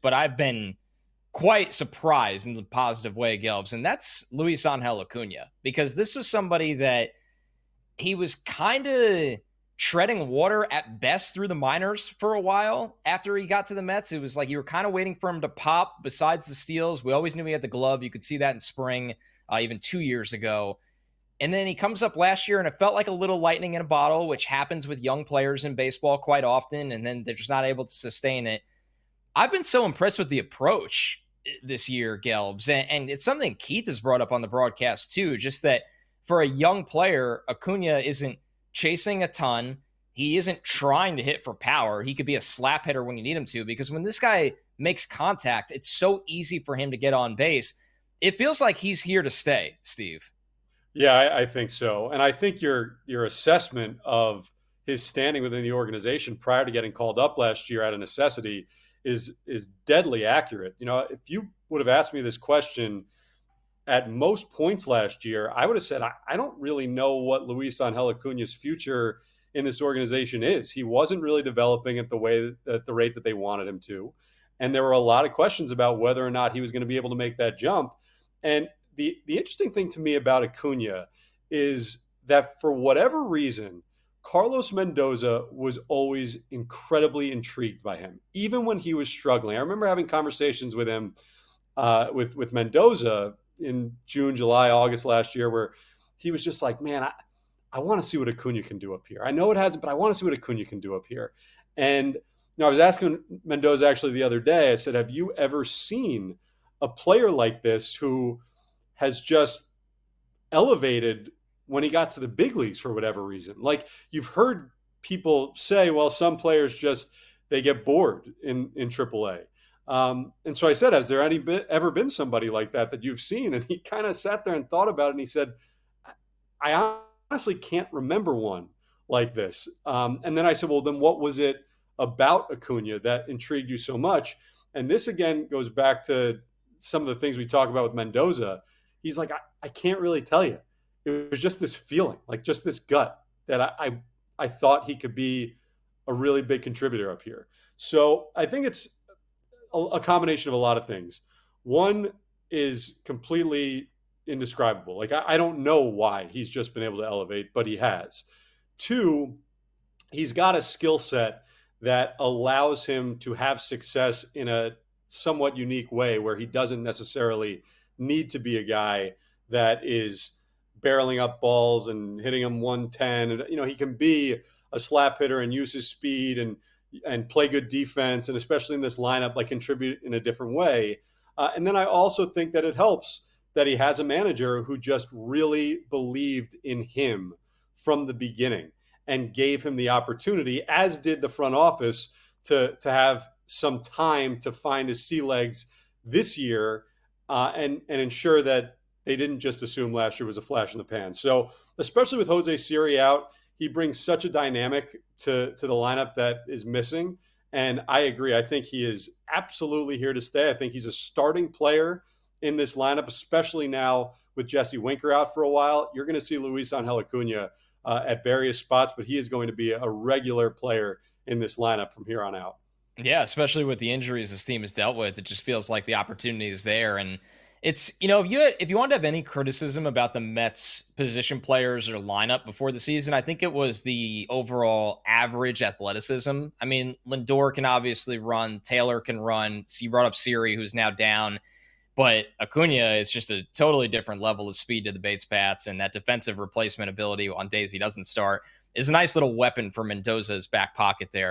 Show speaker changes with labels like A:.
A: but I've been quite surprised in the positive way, Gelbs, and that's Luisangel Acuna, because this was somebody that he was kind of treading water at best through the minors for a while. After he got to the Mets, it was like you were kind of waiting for him to pop. Besides the steals, we always knew he had the glove. You could see that in spring, even 2 years ago. And then he comes up last year, and it felt like a little lightning in a bottle, which happens with young players in baseball quite often, and then they're just not able to sustain it. I've been so impressed with the approach this year, Gelbs, and it's something Keith has brought up on the broadcast too, just that for a young player, Acuna isn't chasing a ton. He isn't trying to hit for power. He could be a slap hitter when you need him to, because when this guy makes contact, it's so easy for him to get on base. It feels like he's here to stay, Steve.
B: Yeah, I think so. And I think your assessment of his standing within the organization prior to getting called up last year out of necessity is deadly accurate. You know, if you would have asked me this question at most points last year, I would have said, I don't really know what Luisangel Acuna's future in this organization is. He wasn't really developing at the rate that they wanted him to. And there were a lot of questions about whether or not he was going to be able to make that jump. And the interesting thing to me about Acuna is that for whatever reason, Carlos Mendoza was always incredibly intrigued by him, even when he was struggling. I remember having conversations with him, with Mendoza in June, July, August last year, where he was just like, man, I want to see what Acuna can do up here. I know it hasn't, but I want to see what Acuna can do up here. And I was asking Mendoza actually the other day, I said, have you ever seen a player like this who has just elevated when he got to the big leagues for whatever reason? Like, you've heard people say, well, some players just, they get bored in AAA. And so I said, has there ever been somebody like that you've seen? And he kind of sat there and thought about it. And he said, I honestly can't remember one like this. And then I said, well, then what was it about Acuna that intrigued you so much? And this again goes back to some of the things we talk about with Mendoza. He's like, I can't really tell you. It was just this feeling, like just this gut that I thought he could be a really big contributor up here. So I think it's a combination of a lot of things. One is completely indescribable. Like, I don't know why he's just been able to elevate, but he has. Two, he's got a skill set that allows him to have success in a somewhat unique way where he doesn't necessarily need to be a guy that is barreling up balls and hitting them 110. You know, he can be a slap hitter and use his speed and play good defense, and especially in this lineup, like contribute in a different way. And then I also think that it helps that he has a manager who just really believed in him from the beginning and gave him the opportunity, as did the front office, to have some time to find his sea legs this year and ensure that they didn't just assume last year was a flash in the pan. So especially with Jose Siri out, he brings such a dynamic to the lineup that is missing. And I agree. I think he is absolutely here to stay. I think he's a starting player in this lineup, especially now with Jesse Winker out for a while. You're going to see Luisangel Acuna at various spots, but he is going to be a regular player in this lineup from here on out.
A: Yeah, especially with the injuries this team has dealt with, it just feels like the opportunity is there. And it's, you know, if you want to have any criticism about the Mets position players or lineup before the season, I think it was the overall average athleticism. I mean, Lindor can obviously run, Taylor can run. So you brought up Siri, who's now down, but Acuna is just a totally different level of speed to the Bates bats, and that defensive replacement ability on days he doesn't start is a nice little weapon for Mendoza's back pocket there.